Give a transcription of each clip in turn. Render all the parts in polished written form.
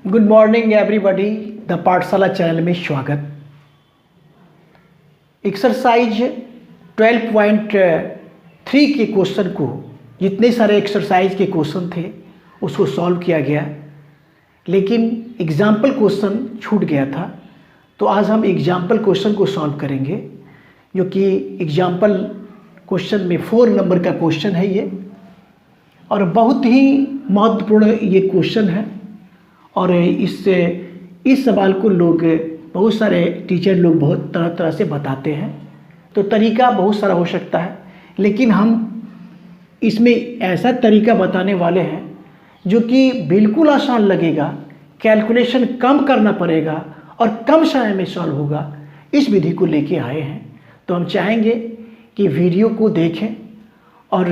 Good morning everybody, the पाठशाला channel में स्वागत। एक्सरसाइज 12.3 के क्वेश्चन को, जितने सारे एक्सरसाइज के क्वेश्चन थे उसको सॉल्व किया गया, लेकिन एग्जाम्पल क्वेश्चन छूट गया था। तो आज हम एग्जाम्पल क्वेश्चन को सॉल्व करेंगे, जो कि एग्जाम्पल क्वेश्चन में 4 नंबर का क्वेश्चन है ये, और बहुत ही महत्वपूर्ण ये क्वेश्चन है। और इस सवाल को लोग, बहुत सारे टीचर लोग बहुत तरह तरह से बताते हैं, तो तरीका बहुत सारा हो सकता है, लेकिन हम इसमें ऐसा तरीका बताने वाले हैं जो कि बिल्कुल आसान लगेगा, कैलकुलेशन कम करना पड़ेगा और कम समय में सॉल्व होगा। इस विधि को लेके आए हैं। तो हम चाहेंगे कि वीडियो को देखें, और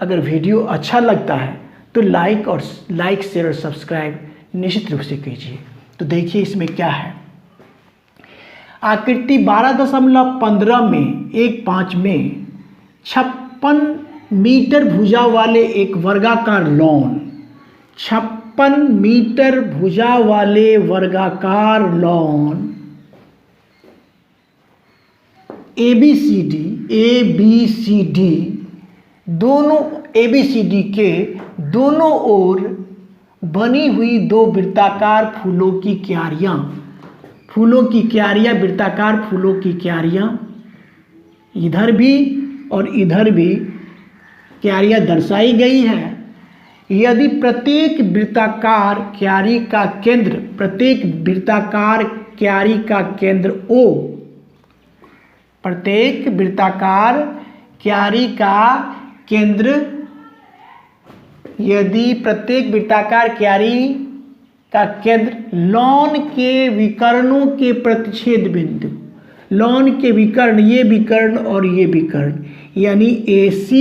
अगर वीडियो अच्छा लगता है तो लाइक शेयर और सब्सक्राइब निश्चित रूप से कीजिए। तो देखिए इसमें क्या है। आकृति 12.15 में 1/5 में 56 मीटर भुजा वाले एक वर्गाकार लॉन, 56 मीटर भुजा वाले वर्गाकार लॉन ABCD दोनों ABCD के दोनों ओर बनी हुई 2 वृत्ताकार फूलों की क्यारियाँ, वृत्ताकार फूलों की क्यारियाँ, इधर भी और इधर भी क्यारियाँ दर्शाई गई है। यदि प्रत्येक वृत्ताकार क्यारी का केंद्र, प्रत्येक वृत्ताकार क्यारी का केंद्र, यदि प्रत्येक वृत्ताकार क्यारी का केंद्र लॉन के विकर्णों के प्रतिच्छेद बिंदु, लॉन के विकर्ण, ये विकर्ण और ये विकर्ण, यानी AC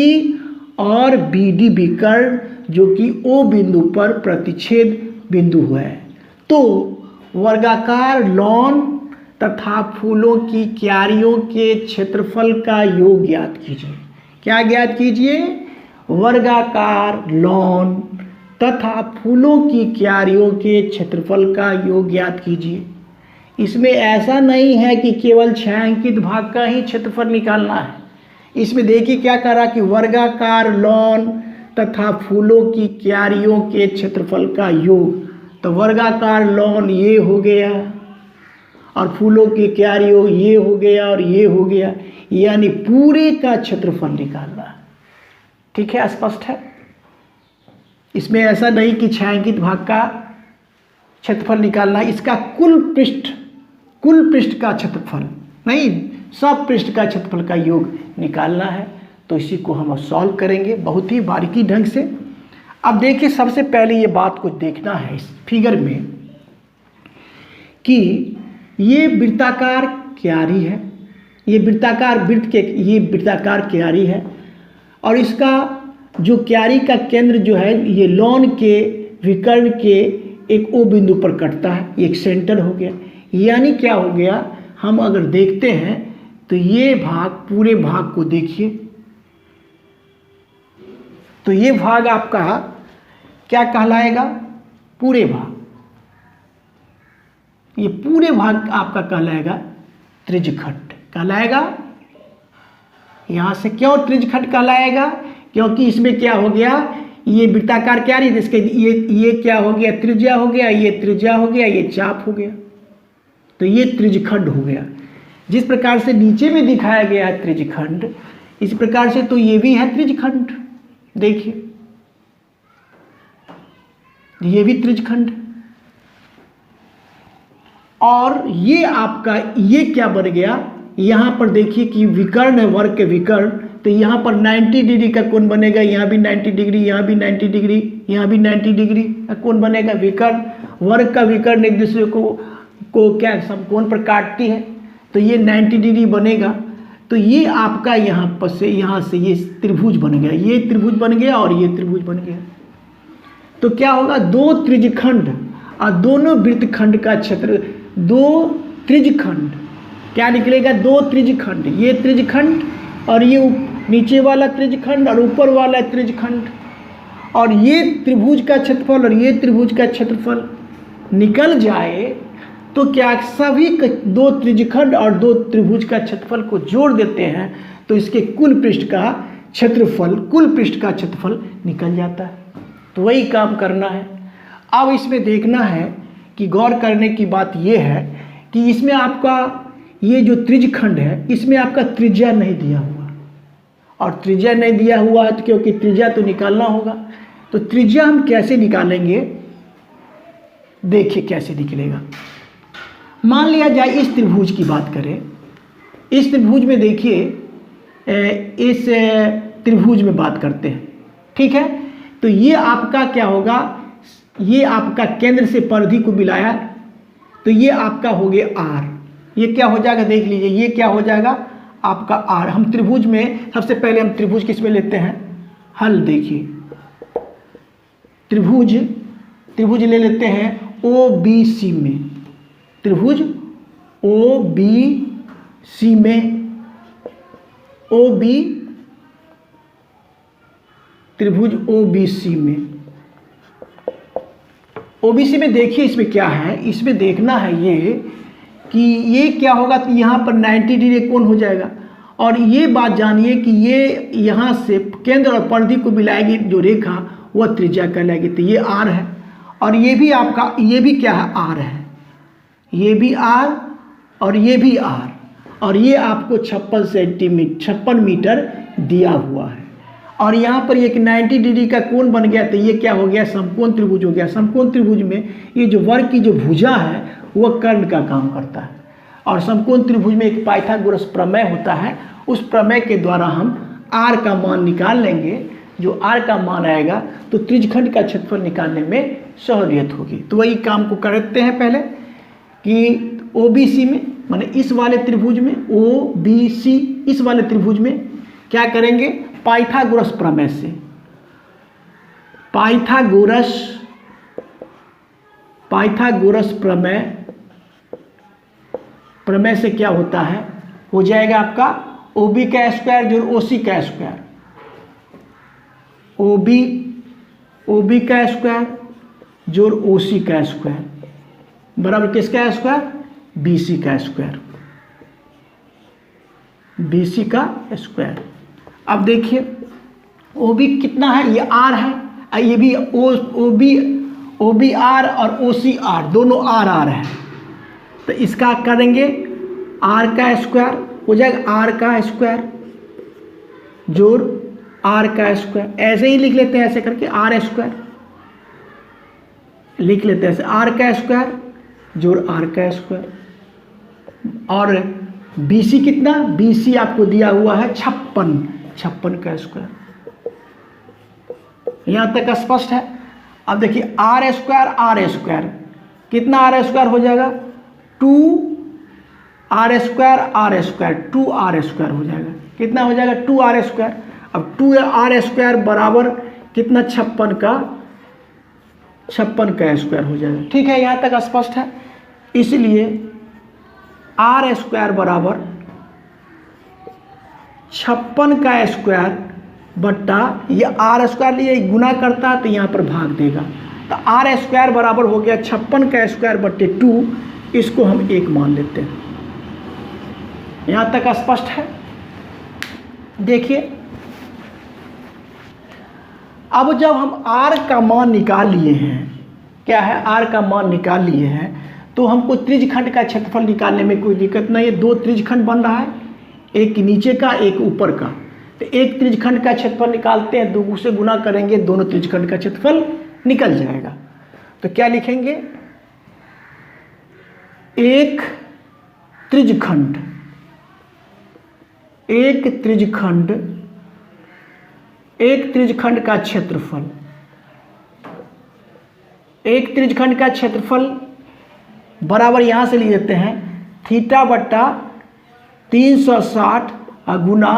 और BD विकर्ण जो कि O बिंदु पर प्रतिच्छेद बिंदु है, तो वर्गाकार लॉन तथा फूलों की क्यारियों के क्षेत्रफल का योग ज्ञात कीजिए। क्या ज्ञात कीजिए? वर्गाकार लॉन तथा फूलों की क्यारियों के क्षेत्रफल का योग ज्ञात कीजिए। इसमें ऐसा नहीं है कि केवल छायांकित भाग का ही क्षेत्रफल निकालना है। इसमें देखिए क्या कह रहा कि वर्गाकार लॉन तथा फूलों की क्यारियों के क्षेत्रफल का योग। तो वर्गाकार लॉन ये हो गया और फूलों की क्यारियों ये हो गया और ये हो गया, यानी पूरे का क्षेत्रफल निकालना है। ठीक है, स्पष्ट है। इसमें ऐसा नहीं कि छायांकित भाग का क्षेत्रफल निकालना है, इसका कुल पृष्ठ का क्षेत्रफल नहीं, सब पृष्ठ का क्षेत्रफल का योग निकालना है। तो इसी को हम सॉल्व करेंगे बहुत ही बारीकी ढंग से। अब देखिए, सबसे पहले ये बात को देखना है इस फिगर में कि ये वृत्ताकार क्यारी है, ये वृत्ताकार क्यारी है, और इसका जो क्यारी का केंद्र जो है ये लॉन के विकर्ण के एक O बिंदु पर कटता है, ये एक सेंटर हो गया। यानी क्या हो गया, हम अगर देखते हैं तो ये भाग, पूरे भाग को देखिए, तो ये भाग आपका क्या कहलाएगा? पूरे भाग। ये पूरे भाग आपका कहलाएगा त्रिज्यखंड, कहलाएगा। यहाँ से क्यों त्रिज्यखंड कहलाएगा? क्योंकि इसमें क्या हो गया, ये वृत्ताकार क्यारी, इसके ये क्या हो गया, त्रिज्या हो गया, ये त्रिज्या हो गया, ये चाप हो गया, तो ये त्रिज्यखंड हो गया। जिस प्रकार से नीचे में दिखाया गया है त्रिज्यखंड, इस प्रकार से तो ये भी है त्रिज्यखंड। देखिए ये भी त्रिज्यखंड, और ये आपका ये क्या बन गया, यहाँ पर देखिए कि विकर्ण है, वर्ग के विकर्ण, तो यहाँ पर 90 डिग्री का कोण बनेगा, यहाँ भी 90 डिग्री, यहाँ भी 90 डिग्री, यहाँ भी 90 डिग्री का कोण बनेगा। विकर्ण, वर्ग का विकर्ण एक दूसरे को क्या समकोण पर काटती है, तो ये 90 डिग्री बनेगा। तो ये आपका यहाँ पर से ये त्रिभुज बन गया, ये त्रिभुज बन गया और ये त्रिभुज बन गया। तो क्या होगा, 2 त्रिज्यखंड और दोनों वृत्तखंड का क्षेत्र, 2 त्रिज्यखंड क्या निकलेगा, 2 त्रिज्यखंड, ये त्रिज्यखंड और ये नीचे वाला त्रिज्यखंड और ऊपर वाला त्रिज्यखंड, और ये त्रिभुज का क्षेत्रफल और ये त्रिभुज का क्षेत्रफल, निकल जाए तो क्या सभी दो त्रिज्यखंड और दो त्रिभुज का क्षेत्रफल को जोड़ देते हैं तो इसके कुल पृष्ठ का क्षेत्रफल निकल जाता है। तो वही काम करना है। अब इसमें देखना है कि गौर करने की बात यह है कि इसमें आपका ये जो त्रिज्यखंड है इसमें आपका त्रिज्या नहीं दिया हुआ, और त्रिज्या नहीं दिया हुआ है तो क्योंकि त्रिज्या तो निकालना होगा। तो त्रिज्या हम कैसे निकालेंगे, देखिए कैसे निकलेगा। मान लिया जाए इस त्रिभुज की बात करें, इस त्रिभुज में देखिए, इस त्रिभुज में बात करते हैं, ठीक है। तो ये आपका क्या होगा, ये आपका केंद्र से परिधि को मिलाया तो ये आपका हो गया आर। ये क्या हो जाएगा देख लीजिए, ये क्या हो जाएगा आपका आर। हम त्रिभुज में सबसे पहले हम त्रिभुज किस में लेते हैं, हल देखिए, त्रिभुज ले लेते हैं ओ बी सी में, त्रिभुज ओ बी सी में, त्रिभुज ओ बी सी में, ओबीसी में देखिए इसमें क्या है, इसमें देखना है ये कि ये क्या होगा, तो यहाँ पर 90 डिग्री कोण हो जाएगा। और ये बात जानिए कि ये यहाँ से केंद्र और परिधि को मिलाएगी जो रेखा वह त्रिज्या कहलाएगी। तो ये आर है और ये भी आपका, ये भी क्या है आर है, ये भी आर और ये भी आर, और ये आपको 56 मीटर दिया हुआ है। और यहाँ पर एक 90 डिग्री का कोण बन गया तो ये क्या हो गया, समकोण त्रिभुज हो गया। समकोण त्रिभुज में ये जो वर्ग की जो भुजा है वह कर्ण का काम करता है, और समकोण त्रिभुज में एक पाइथागोरस प्रमेय होता है, उस प्रमेय के द्वारा हम आर का मान निकाल लेंगे। जो आर का मान आएगा तो त्रिज्यखंड का क्षेत्रफल निकालने में सहूलियत होगी। तो वही काम को करते हैं पहले कि ओबीसी में, माने इस वाले त्रिभुज में, ओबीसी इस वाले त्रिभुज में क्या करेंगे, पाइथागोरस प्रमेय से, पाइथागोरस प्रमेय से क्या होता है, हो जाएगा आपका ओबी का स्क्वायर जोड़ ओसी का स्क्वायर, ओबी का स्क्वायर जोड़ ओसी का स्क्वायर बराबर किसका स्क्वायर, बीसी का स्क्वायर, बीसी का स्क्वायर। अब देखिए ओबी कितना है, ये आर है, ये भी ओबी आर और ओसी आर, दोनों आर है। तो इसका करेंगे आर का स्क्वायर हो जाएगा, आर का स्क्वायर जोड़ आर का स्क्वायर, ऐसे ही लिख लेते हैं, ऐसे करके आर स्क्वायर लिख लेते हैं, ऐसे आर का स्क्वायर जोड़ आर का स्क्वायर। और बीसी कितना, बीसी आपको दिया हुआ है 56 का स्क्वायर। यहां तक स्पष्ट है। अब देखिए आर स्क्वायर कितना, आर स्क्वायर हो जाएगा 2r स्क्वायर 2r स्क्वायर हो जाएगा, कितना हो जाएगा 2r स्क्वायर। अब 2r स्क्वायर बराबर कितना, 56 का स्क्वायर हो जाएगा। ठीक है, यहाँ तक स्पष्ट है। इसलिए r स्क्वायर बराबर 56 का स्क्वायर बट्टा ये r स्क्वायर लिए गुना करता है तो यहाँ पर भाग देगा, तो r स्क्वायर बराबर हो गया 56 का स्क्वायर बट्टे 2, इसको हम 1 मान लेते हैं। यहाँ तक स्पष्ट है। देखिए अब जब हम r का मान निकाल लिए हैं, क्या है r का मान निकाल लिए हैं, तो हमको त्रिज्यखंड का क्षेत्रफल निकालने में कोई दिक्कत नहीं है। 2 त्रिज्यखंड बन रहा है, एक नीचे का एक ऊपर का, तो एक त्रिज्यखंड का क्षेत्रफल निकालते हैं, 2 से गुना करेंगे, दोनों त्रिज्यखंड का क्षेत्रफल निकल जाएगा। तो क्या लिखेंगे, एक त्रिज्यखंड का क्षेत्रफल, एक त्रिज्यखंड का क्षेत्रफल बराबर यहां से ले लेते हैं थीटा बट्टा 360 गुना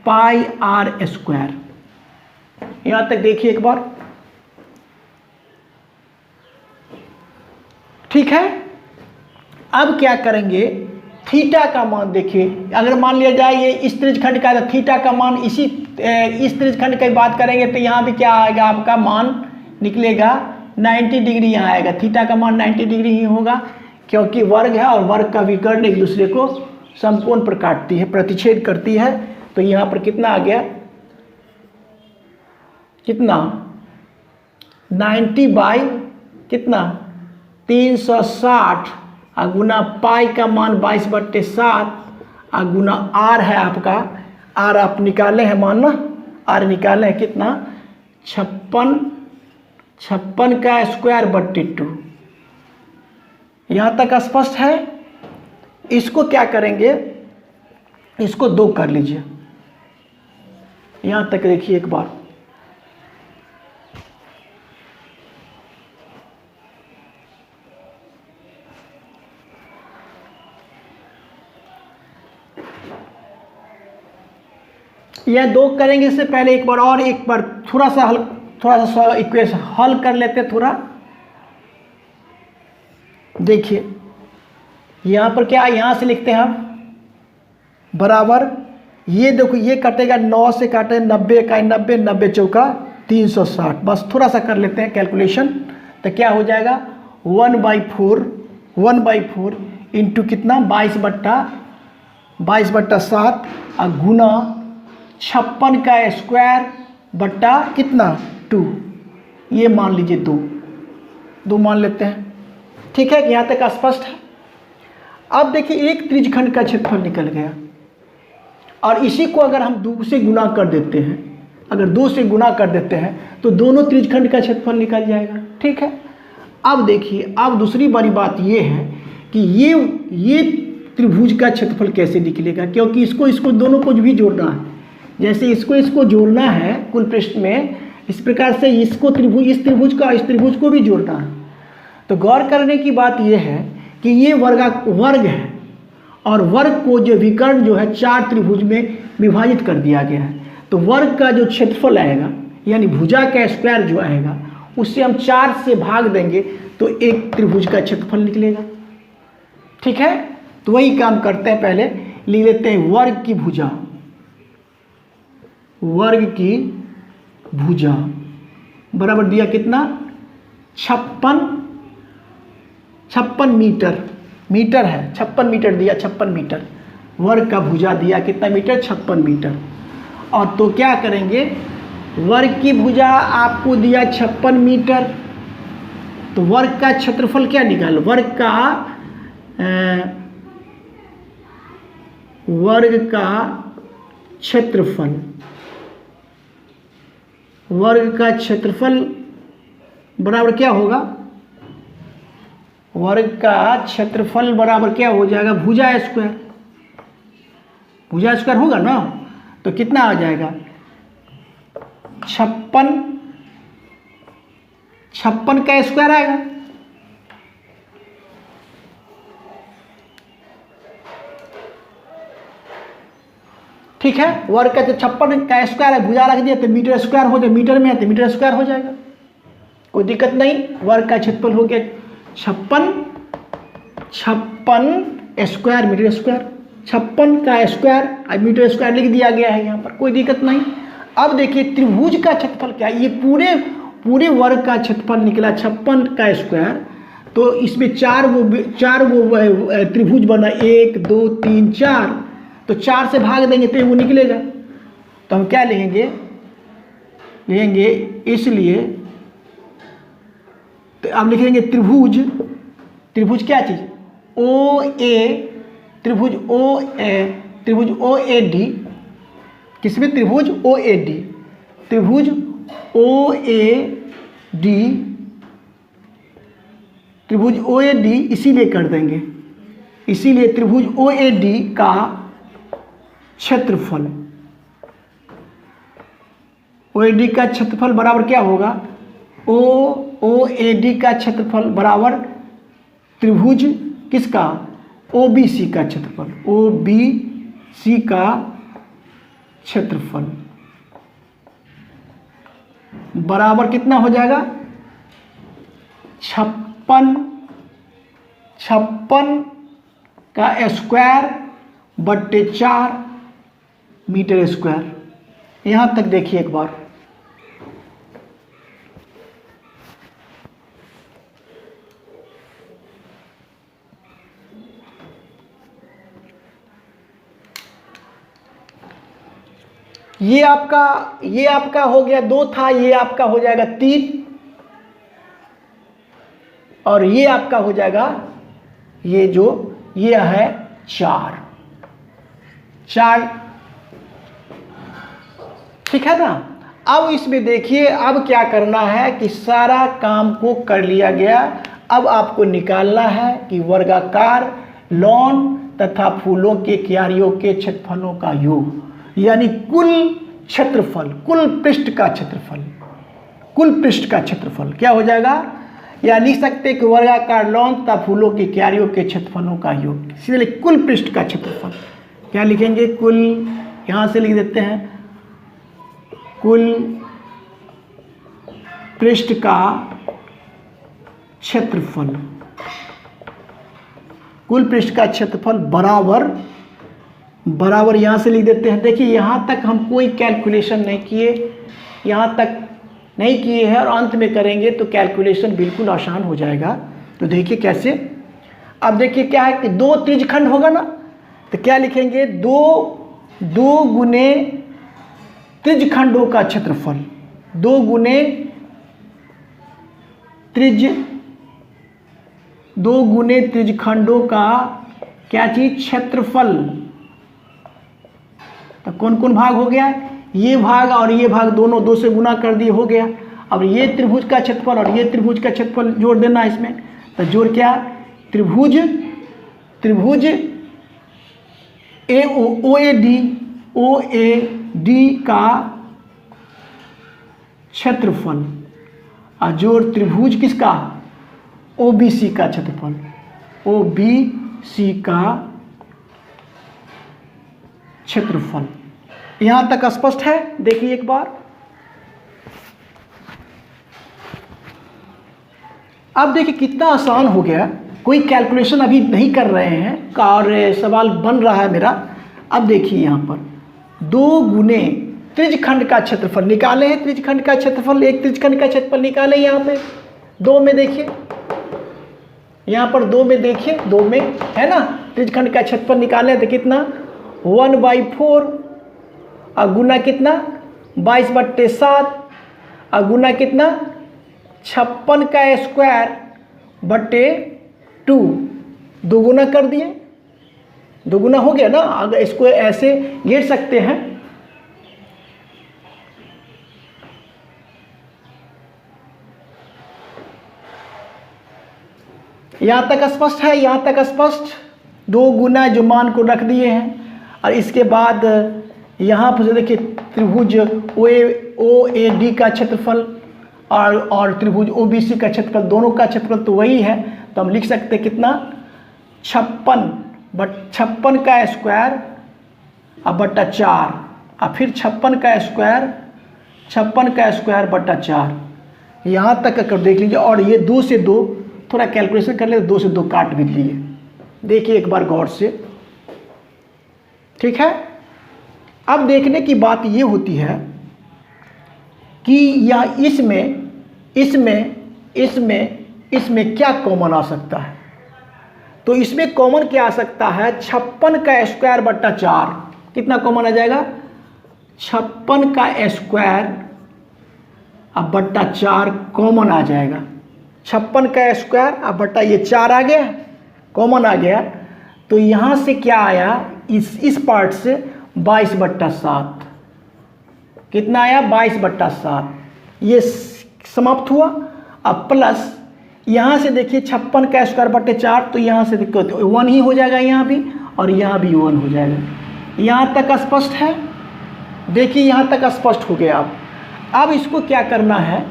पाई r स्क्वायर। यहां तक देखिए एक बार, ठीक है। अब क्या करेंगे, थीटा का मान देखिए, अगर मान लिया जाए ये इस त्रिज्यखंड का, तो थीटा का मान इस त्रिज्यखंड की बात करेंगे तो यहाँ भी क्या आएगा, आपका मान निकलेगा 90 डिग्री यहाँ आएगा, थीटा का मान 90 डिग्री ही होगा, क्योंकि वर्ग है और वर्ग का विकर्ण एक दूसरे को समकोण पर काटती है, प्रतिच्छेद करती है। तो यहाँ पर कितना आ गया, कितना 90 बाई कितना 360 और गुना पाई का मान 22/7 और गुना आर है आपका, आर आप निकाले हैं मान ना, आर निकाले हैं कितना 56 का स्क्वायर बट्टे 2। यहाँ तक स्पष्ट है। इसको क्या करेंगे, इसको 2 कर लीजिए। यहाँ तक देखिए एक बार, यह 2 करेंगे। इससे पहले एक बार थोड़ा सा इक्वेशन हल कर लेते हैं थोड़ा। देखिए यहाँ पर क्या, यहाँ से लिखते हैं हम बराबर, ये देखो ये कटेगा 9 से काटे 90 का 90, 90 चौका 360। बस थोड़ा सा कर लेते हैं कैलकुलेशन, तो क्या हो जाएगा 1/4 इंटू कितना 22/7 और गुना 56 का स्क्वायर बट्टा कितना 2, ये मान लीजिए 2 मान लेते हैं। ठीक है, यहाँ तक स्पष्ट है। अब देखिए एक त्रिज्यखंड का क्षेत्रफल निकल गया और इसी को अगर हम 2 से गुना कर देते हैं, अगर 2 से गुना कर देते हैं तो दोनों त्रिज्यखंड का क्षेत्रफल निकल जाएगा। ठीक है, अब देखिए, अब दूसरी बड़ी बात ये है कि ये त्रिभुज का क्षेत्रफल कैसे निकलेगा, क्योंकि इसको दोनों को भी जोड़ना है। जैसे इसको जोड़ना है कुल पृष्ठ में, इस प्रकार से इसको त्रिभुज, इस त्रिभुज को भी जोड़ना है। तो गौर करने की बात यह है कि ये वर्ग है और वर्ग को जो विकर्ण जो है 4 त्रिभुज में विभाजित कर दिया गया है। तो वर्ग का जो क्षेत्रफल आएगा यानी भुजा का स्क्वायर जो आएगा उससे हम 4 से भाग देंगे तो एक त्रिभुज का क्षेत्रफल निकलेगा। ठीक है, तो वही काम करते हैं। पहले लिख लेते हैं वर्ग की भुजा बराबर दिया कितना 56 मीटर है, 56 मीटर दिया, 56 मीटर वर्ग का भुजा दिया कितना मीटर 56 मीटर। और तो क्या करेंगे, वर्ग की भुजा आपको दिया 56 मीटर, तो वर्ग का क्षेत्रफल क्या निकालो, वर्ग का क्षेत्रफल बराबर क्या होगा, वर्ग का क्षेत्रफल बराबर क्या हो जाएगा भुजा स्क्वायर होगा ना। तो कितना आ जाएगा 56 का स्क्वायर आएगा। ठीक है, वर्ग का जो 56 का स्क्वायर है, भुजा रख दिया तो मीटर स्क्वायर हो जाए, मीटर में है तो मीटर स्क्वायर हो जाएगा, कोई दिक्कत नहीं। वर्ग का क्षेत्रफल हो गया 56 स्क्वायर मीटर स्क्वायर, 56 का स्क्वायर मीटर स्क्वायर लिख दिया गया है यहाँ पर, कोई दिक्कत नहीं। अब देखिए त्रिभुज का क्षेत्रफल क्या है, ये पूरे वर्ग का क्षेत्रफल निकला 56 का स्क्वायर। तो इसमें चार गो त्रिभुज बना, 1 2 3 4, तो 4 से भाग देंगे तो वो निकलेगा। तो हम क्या लेंगे इसलिए तो अब लिखेंगे त्रिभुज क्या चीज त्रिभुज ओ ए डी, किसमें त्रिभुज ओ ए डी इसीलिए कर देंगे, इसीलिए त्रिभुज ओ ए डी का क्षेत्रफल, ओ ए डी का क्षेत्रफल बराबर क्या होगा, ओ ए डी का क्षेत्रफल बराबर त्रिभुज किसका ओ बी सी का क्षेत्रफल, ओ बी सी का क्षेत्रफल बराबर कितना हो जाएगा 56 का स्क्वायर बट्टे 4 मीटर स्क्वायर। यहाँ तक देखिए एक बार, ये आपका हो गया 2 था, ये आपका हो जाएगा 3 और ये आपका हो जाएगा ये है 4। ठीक है ना। अब इसमें देखिए, अब क्या करना है कि सारा काम को कर लिया गया। अब आपको निकालना है कि वर्गाकार लॉन तथा फूलों के क्यारियों के क्षेत्रफलों का योग, यानी कुल क्षेत्रफल, कुल पृष्ठ का क्षेत्रफल क्या हो जाएगा, या लिख सकते हैं कि वर्गाकार लॉन तथा फूलों के क्यारियों के क्षेत्रफलों का योग, इसलिए कुल पृष्ठ का क्षेत्रफल क्या लिखेंगे, कुल, यहां से लिख देते हैं कुल पृष्ठ का क्षेत्रफल, कुल पृष्ठ का क्षेत्रफल बराबर यहां से लिख देते हैं। देखिए यहां तक हम कोई कैलकुलेशन नहीं किए, यहां तक नहीं किए हैं और अंत में करेंगे तो कैलकुलेशन बिल्कुल आसान हो जाएगा। तो देखिए कैसे, अब देखिए क्या है कि 2 त्रिज्यखंड होगा ना, तो क्या लिखेंगे, 2 गुने त्रिज्यखंडों का क्षेत्रफल, 2 गुने त्रिज्यखंडों का क्या चीज, क्षेत्रफल। तो कौन कौन भाग हो गया, ये भाग और ये भाग दोनों 2 से गुना कर दिए, हो गया। अब ये त्रिभुज का क्षेत्रफल और ये त्रिभुज का क्षेत्रफल जोड़ देना इसमें, तो जोड़ क्या, त्रिभुज OAD का क्षेत्रफल और जोड़ त्रिभुज किसका, OBC का क्षेत्रफल, OBC का क्षेत्रफल। यहां तक स्पष्ट है। देखिए एक बार, अब देखिए कितना आसान हो गया, कोई कैलकुलेशन अभी नहीं कर रहे हैं और सवाल बन रहा है मेरा। अब देखिए यहां पर 2 गुने त्रिज्यखंड का क्षेत्रफल निकाले हैं, त्रिज्यखंड का क्षेत्रफल, एक त्रिज्यखंड का क्षेत्रफल निकाले यहाँ पे 2 में, देखिए यहाँ पर 2 में, देखिए 2 में है ना, त्रिज्यखंड का क्षेत्रफल निकाले तो कितना 1/4 और गुना कितना 22/7 और गुना कितना 56 का स्क्वायर बटे 2, 2 गुना कर दिए, 2 गुना हो गया ना। अगर इसको ऐसे घेर सकते हैं, यहां तक स्पष्ट है, यहां तक स्पष्ट। 2 गुना जो मान को रख दिए हैं और इसके बाद यहाँ पर देखिए त्रिभुज OAD का क्षेत्रफल और त्रिभुज OBC का क्षेत्रफल, दोनों का क्षेत्रफल तो वही है, तो हम लिख सकते हैं कितना 56 का स्क्वायर और बटा 4 और फिर 56 का स्क्वायर बटा 4। यहाँ तक कर देख लीजिए। और ये 2 से 2 थोड़ा कैलकुलेशन कर ले, 2 से 2 काट भी लिए। देखिए एक बार गौर से, ठीक है। अब देखने की बात ये होती है कि यह इसमें क्या कॉमन आ सकता है। तो इसमें कॉमन क्या आ सकता है, 56 का स्क्वायर बट्टा 4, कितना कॉमन आ जाएगा 56 का स्क्वायर अब बट्टा 4 कॉमन आ जाएगा। 56 का स्क्वायर अब बट्टा ये 4 आ गया, कॉमन आ गया। तो यहाँ से क्या आया, इस पार्ट से 22/7, कितना आया 22/7, ये समाप्त हुआ। अब प्लस यहाँ से देखिए 56 का स्क्वायर बटे 4, तो यहाँ से दिक्कत 1 ही हो जाएगा यहाँ भी, और यहाँ भी 1 हो जाएगा। यहाँ तक स्पष्ट है। देखिए यहाँ तक स्पष्ट हो गया। अब इसको क्या करना है,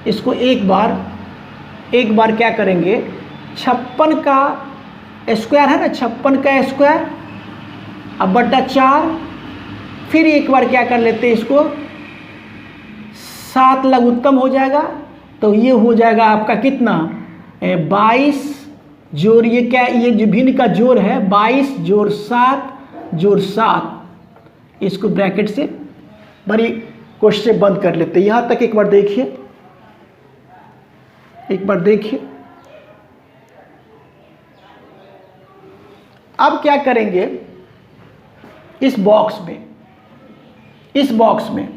इसको एक बार क्या करेंगे, 56 का स्क्वायर है ना, 56 का स्क्वायर अब बट्टा 4, फिर एक बार क्या कर लेते हैं इसको 7 लघुत्तम हो जाएगा। तो ये हो जाएगा आपका कितना 22 जोड़ ये क्या, ये जो भिन्न का जोड़ है 22 जोड़ 7 जोड़ 7, इसको ब्रैकेट से बड़ी कोशिश से बंद कर लेते हैं। यहाँ तक एक बार देखिए, अब क्या करेंगे, इस इस बॉक्स में,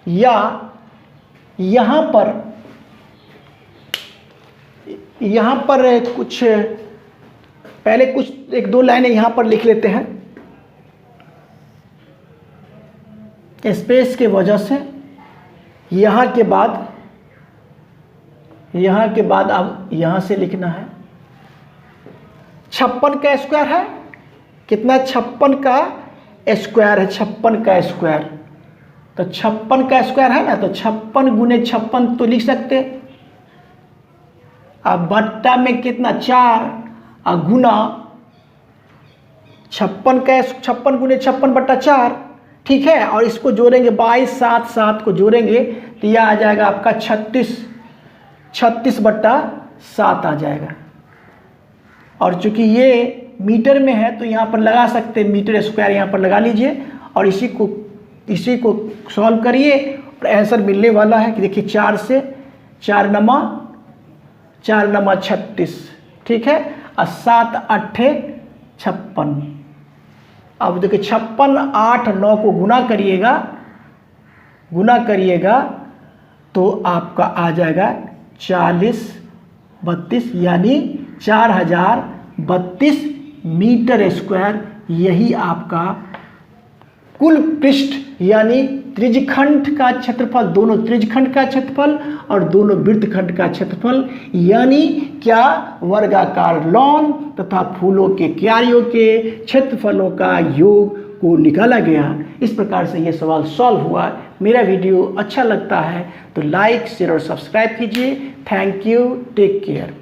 या यहाँ पर कुछ पहले कुछ एक दो लाइनें यहाँ पर लिख लेते हैं स्पेस के वजह से। यहाँ के बाद अब यहाँ से लिखना है 56 का स्क्वायर है कितना, 56 का स्क्वायर है, 56 का स्क्वायर, तो 56 का स्क्वायर है ना, तो 56 गुने 56 तो लिख सकते। अब बट्टा में कितना 4 और गुना 56 गुने 56 बट्टा 4, ठीक है। और इसको जोड़ेंगे 22 7 7 को जोड़ेंगे तो यह आ जाएगा आपका 36 बट्टा 7 आ जाएगा। और चूंकि ये मीटर में है तो यहाँ पर लगा सकते हैं मीटर स्क्वायर, यहाँ पर लगा लीजिए और इसी को सॉल्व करिए और आंसर मिलने वाला है कि देखिए 4 से 4 नमा 36, ठीक है, और 7 8 56। अब देखिए 56 8 9 को गुना करिएगा तो आपका आ जाएगा 40 32, यानी 4032 मीटर स्क्वायर। यही आपका कुल पृष्ठ यानी त्रिज्यखंड का क्षेत्रफल, दोनों त्रिज्यखंड का क्षेत्रफल और दोनों वृत्तखंड का क्षेत्रफल, यानी क्या वर्गाकार लॉन तथा फूलों के क्यारियों के क्षेत्रफलों का योग को निकाला गया। इस प्रकार से यह सवाल सॉल्व हुआ। मेरा वीडियो अच्छा लगता है तो लाइक शेयर और सब्सक्राइब कीजिए। Thank you, take care.